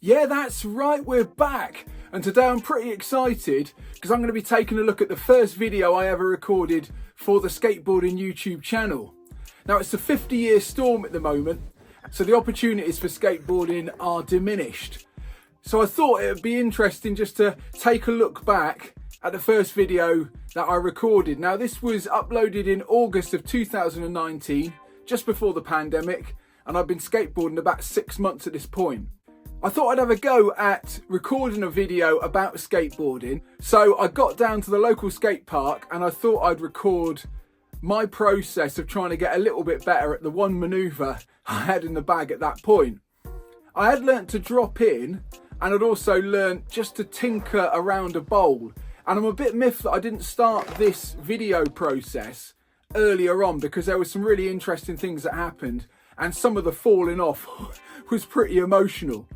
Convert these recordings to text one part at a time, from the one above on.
Yeah, that's right, we're back. And today I'm pretty excited because I'm going to be taking a look at the first video I ever recorded for the skateboarding YouTube channel. Now it's a 50-year storm at the moment, so the opportunities for skateboarding are diminished. So I thought it would be interesting just to take a look back at the first video that I recorded. Now this was uploaded in August of 2019, just before the pandemic, and I've been skateboarding about 6 months at this point. I thought I'd have a go at recording a video about skateboarding, so I got down to the local skate park and I thought I'd record my process of trying to get a little bit better at the one manoeuvre I had in the bag at that point. I had learnt to drop in, and I'd also learnt just to tinker around a bowl, and I'm a bit miffed that I didn't start this video process earlier on because there were some really interesting things that happened and some of the falling off was pretty emotional.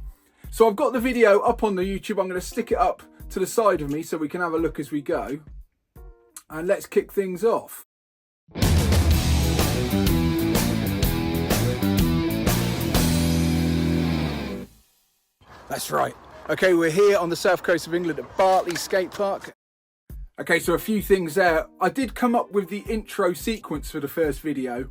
So I've got the video up on the YouTube. I'm going to stick it up to the side of me so we can have a look as we go. And let's kick things off. That's right. Okay, we're here on the south coast of England at Bartley Skate Park. Okay, so a few things there. I did come up with the intro sequence for the first video,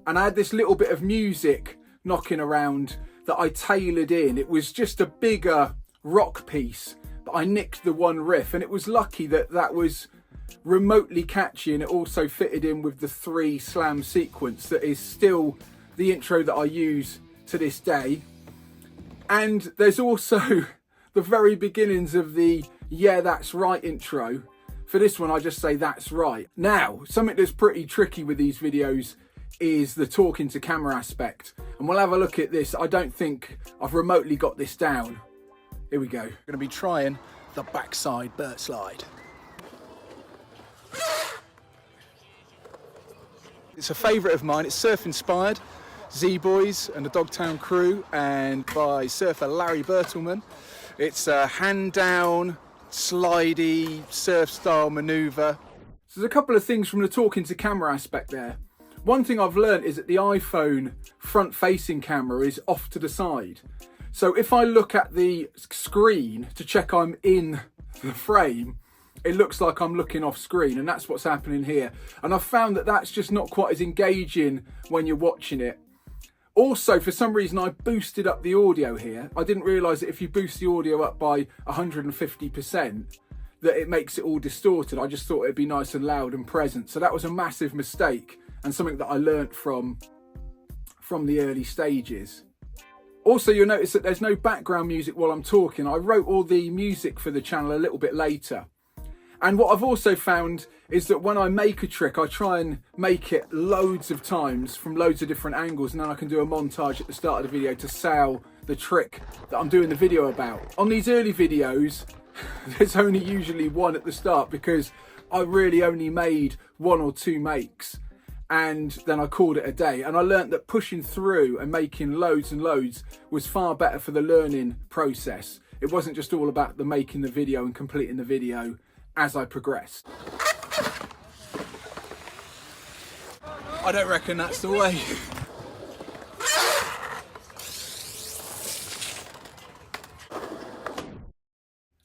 and I had this little bit of music knocking around that I tailored in. It was just a bigger rock piece, but I nicked the one riff, and it was lucky that that was remotely catchy, and it also fitted in with the 3 slam sequence that is still the intro that I use to this day. And there's also the very beginnings of the "Yeah, that's right" intro. For this one, I just say "that's right." Now, something that's pretty tricky with these videos is the talking to camera aspect, and we'll have a look at this. I don't think I've remotely got this down. Here we go. I'm going to be trying the backside Burt slide. It's a favourite of mine. It's surf inspired. Z-Boys and the Dogtown Crew, and by surfer Larry Bertleman. It's a hand down, slidey, surf style manoeuvre. So there's a couple of things from the talking to camera aspect there. One thing I've learned is that the iPhone front facing camera is off to the side. So if I look at the screen to check I'm in the frame, it looks like I'm looking off screen, and that's what's happening here. And I've found that that's just not quite as engaging when you're watching it. Also, for some reason, I boosted up the audio here. I didn't realise that if you boost the audio up by 150%, that it makes it all distorted. I just thought it'd be nice and loud and present. So that was a massive mistake, and something that I learnt from the early stages. Also, you'll notice that there's no background music while I'm talking. I wrote all the music for the channel a little bit later. And what I've also found is that when I make a trick, I try and make it loads of times from loads of different angles, and then I can do a montage at the start of the video to sell the trick that I'm doing the video about. On these early videos, there's only usually one at the start because I really only made 1 or 2 makes, and then I called it a day. And I learnt that pushing through and making loads and loads was far better for the learning process. It wasn't just all about the making the video and completing the video as I progressed. I don't reckon that's the way.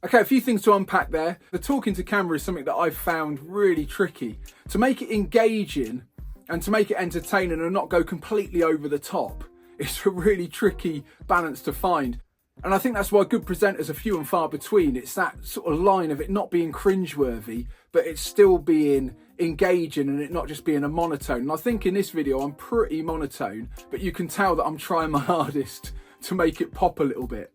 Okay, a few things to unpack there. The talking to camera is something that I've found really tricky. To make it engaging and to make it entertaining and not go completely over the top, it's a really tricky balance to find. And I think that's why good presenters are few and far between. It's that sort of line of it not being cringeworthy, but it's still being engaging and it not just being a monotone. And I think in this video I'm pretty monotone, but you can tell that I'm trying my hardest to make it pop a little bit.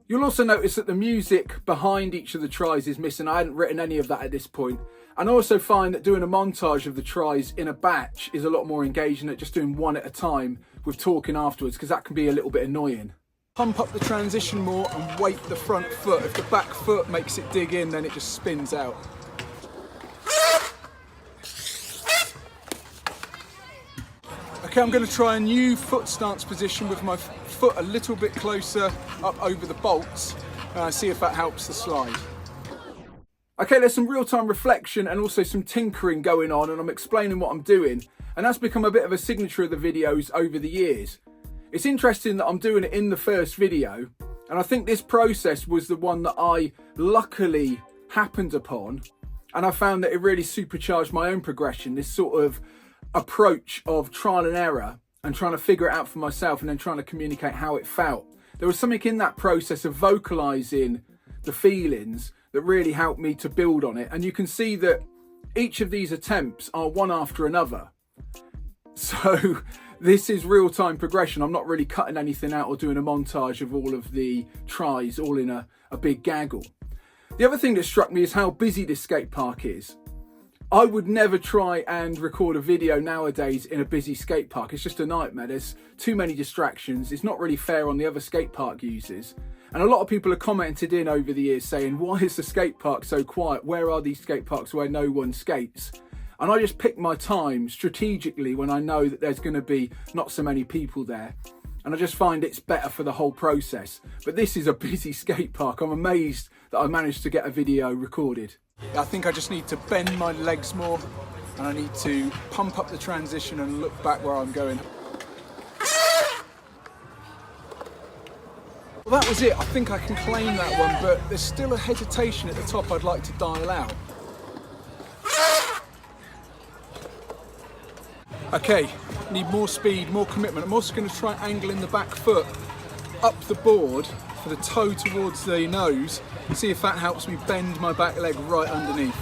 You'll also notice that the music behind each of the tries is missing. I hadn't written any of that at this point. And I also find that doing a montage of the tries in a batch is a lot more engaging than just doing one at a time with talking afterwards, because that can be a little bit annoying. Pump up the transition more and weight the front foot. If the back foot makes it dig in, then it just spins out. Okay, I'm going to try a new foot stance position with my foot a little bit closer up over the bolts. See if that helps the slide. Okay, there's some real-time reflection and also some tinkering going on, and I'm explaining what I'm doing. And that's become a bit of a signature of the videos over the years. It's interesting that I'm doing it in the first video, And I think this process was the one that I luckily happened upon, and I found that it really supercharged my own progression, this sort of approach of trial and error and trying to figure it out for myself and then trying to communicate how it felt. There was something in that process of vocalizing the feelings that really helped me to build on it. And you can see that each of these attempts are one after another. So this is real-time progression. I'm not really cutting anything out or doing a montage of all of the tries all in a big gaggle. The other thing that struck me is how busy this skate park is. I would never try and record a video nowadays in a busy skate park. It's just a nightmare. There's too many distractions. It's not really fair on the other skate park users. And a lot of people have commented in over the years saying, why is the skate park so quiet? Where are these skate parks where no one skates? And I just pick my time strategically when I know that there's going to be not so many people there. And I just find it's better for the whole process. But this is a busy skate park. I'm amazed that I managed to get a video recorded. I think I just need to bend my legs more, and I need to pump up the transition and look back where I'm going. Well, that was it. I think I can claim that one, but there's still a hesitation at the top I'd like to dial out. Okay, need more speed, more commitment. I'm also going to try angling the back foot up the board for the toe towards the nose, see if that helps me bend my back leg right underneath.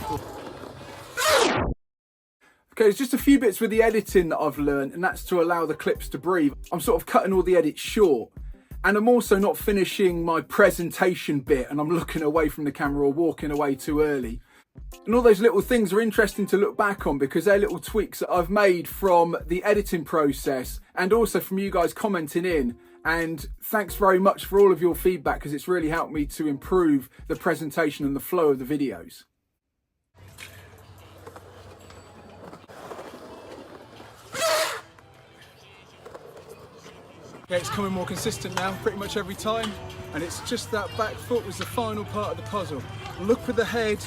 Okay, there's just a few bits with the editing that I've learned, and that's to allow the clips to breathe. I'm sort of cutting all the edits short, and I'm also not finishing my presentation bit, and I'm looking away from the camera or walking away too early. And all those little things are interesting to look back on because they're little tweaks that I've made from the editing process and also from you guys commenting in. And thanks very much for all of your feedback because it's really helped me to improve the presentation and the flow of the videos. Yeah, it's coming more consistent now, pretty much every time. And it's just that back foot was the final part of the puzzle. Look with the head,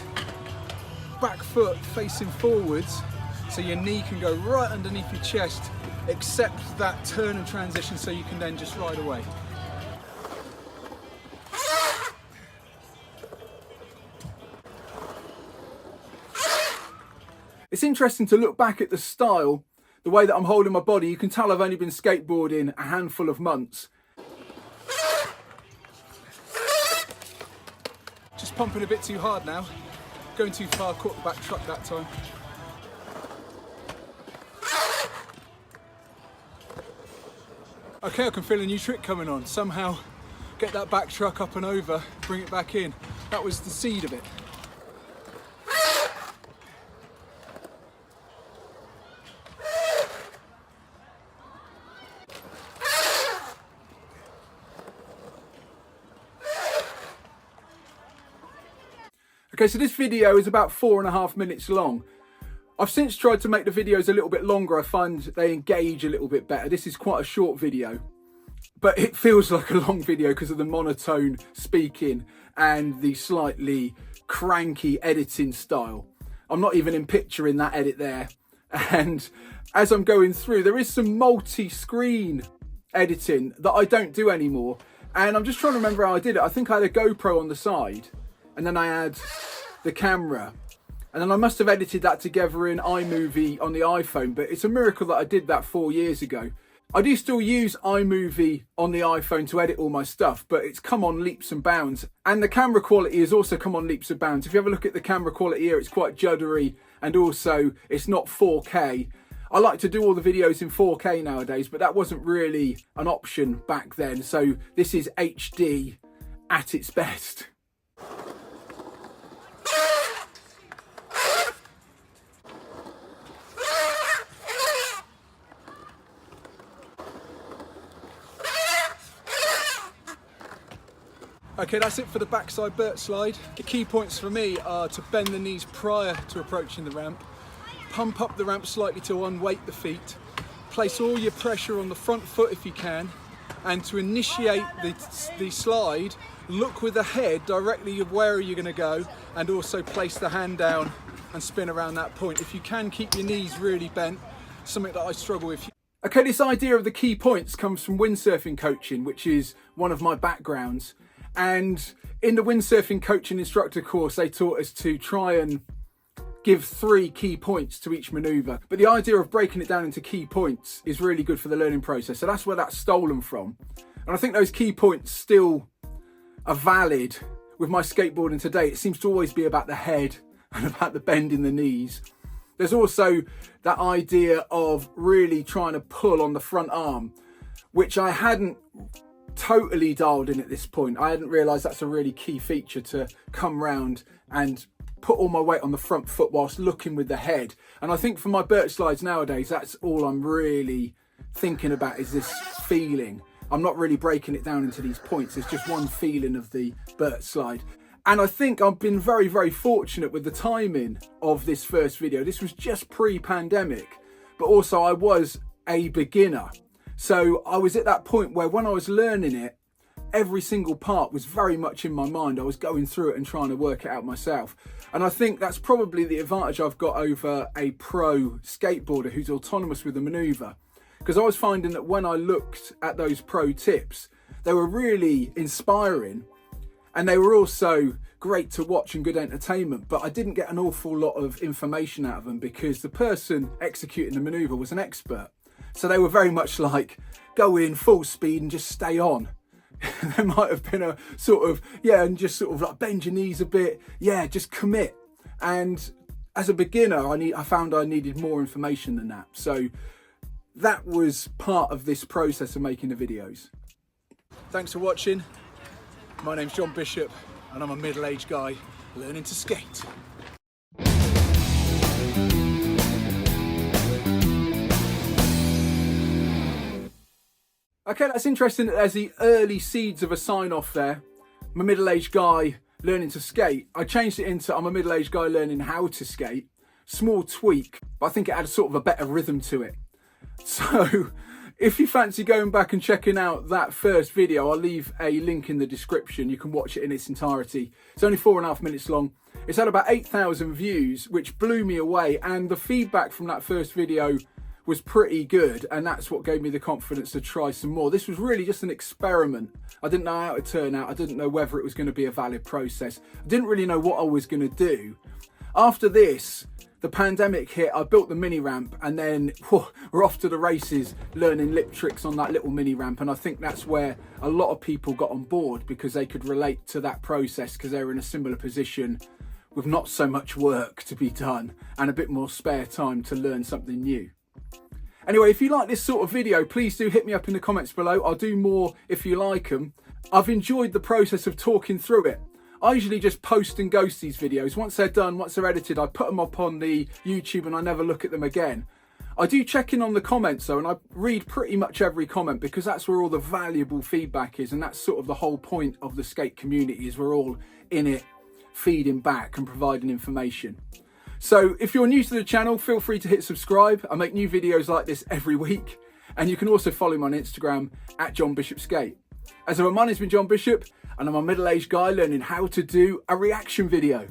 back foot facing forwards, so your knee can go right underneath your chest, accept that turn and transition so you can then just ride away. It's interesting to look back at the style, the way that I'm holding my body. You can tell I've only been skateboarding a handful of months. Just pumping a bit too hard now. Going too far, caught the back truck that time. Okay, I can feel a new trick coming on. Somehow get that back truck up and over, bring it back in. That was the seed of it. Okay, so this video is about 4.5 minutes long. I've since tried to make the videos a little bit longer. I find they engage a little bit better. This is quite a short video, but it feels like a long video because of the monotone speaking and the slightly cranky editing style. I'm not even in picture in that edit there. And as I'm going through, there is some multi-screen editing that I don't do anymore. And I'm just trying to remember how I did it. I think I had a GoPro on the side, and then I had the camera, and then I must have edited that together in iMovie on the iPhone, but it's a miracle that I did that 4 years ago. I do still use iMovie on the iPhone to edit all my stuff, but it's come on leaps and bounds, and the camera quality has also come on leaps and bounds. If you have a look at the camera quality here, it's quite juddery, and also it's not 4K. I like to do all the videos in 4K nowadays, but that wasn't really an option back then, so this is HD at its best. Okay, that's it for the backside Burt slide. The key points for me are to bend the knees prior to approaching the ramp, pump up the ramp slightly to unweight the feet, place all your pressure on the front foot if you can, and to initiate the slide, look with the head directly of where you're going to go, and also place the hand down and spin around that point. If you can, keep your knees really bent, something that I struggle with. Okay, this idea of the key points comes from windsurfing coaching, which is one of my backgrounds. And in the windsurfing coach and instructor course, they taught us to try and give 3 key points to each manoeuvre. But the idea of breaking it down into key points is really good for the learning process. So that's where that's stolen from. And I think those key points still are valid with my skateboarding today. It seems to always be about the head and about the bend in the knees. There's also that idea of really trying to pull on the front arm, which I hadn't totally dialed in at this point. I hadn't realised that's a really key feature, to come round and put all my weight on the front foot whilst looking with the head. And I think for my Birch slides nowadays, that's all I'm really thinking about, is this feeling. I'm not really breaking it down into these points. It's just one feeling of the Birch slide. And I think I've been very, very fortunate with the timing of this first video. This was just pre-pandemic, but also I was a beginner. So I was at that point where when I was learning it, every single part was very much in my mind. I was going through it and trying to work it out myself. And I think that's probably the advantage I've got over a pro skateboarder who's autonomous with the manoeuvre. Because I was finding that when I looked at those pro tips, they were really inspiring and they were also great to watch and good entertainment, but I didn't get an awful lot of information out of them because the person executing the manoeuvre was an expert. So they were very much like, go in full speed and just stay on. There might have been a sort of, and just sort of like bend your knees a bit. Just commit. And as a beginner, I found I needed more information than that. So that was part of this process of making the videos. Thanks for watching. My name's John Bishop and I'm a middle-aged guy learning to skate. Okay, that's interesting that there's the early seeds of a sign-off there. I'm a middle-aged guy learning to skate. I changed it into I'm a middle-aged guy learning how to skate. Small tweak, but I think it had sort of a better rhythm to it. So if you fancy going back and checking out that first video, I'll leave a link in the description. You can watch it in its entirety. It's only 4.5 minutes long. It's had about 8,000 views, which blew me away. And the feedback from that first video was pretty good, and that's what gave me the confidence to try some more. This was really just an experiment. I didn't know how it would turn out. I didn't know whether it was going to be a valid process. I didn't really know what I was going to do. After this, the pandemic hit, I built the mini ramp, and then we're off to the races learning lip tricks on that little mini ramp. And I think that's where a lot of people got on board, because they could relate to that process because they were in a similar position with not so much work to be done and a bit more spare time to learn something new. Anyway, if you like this sort of video, please do hit me up in the comments below. I'll do more if you like them. I've enjoyed the process of talking through it. I usually just post and ghost these videos. Once they're done, once they're edited, I put them up on the YouTube and I never look at them again. I do check in on the comments though, and I read pretty much every comment because that's where all the valuable feedback is, and that's sort of the whole point of the skate community, is we're all in it feeding back and providing information. So if you're new to the channel, feel free to hit subscribe. I make new videos like this every week. And you can also follow me on Instagram at John Bishop Skate. As ever, my name's been John Bishop, and I'm a middle-aged guy learning how to do a reaction video.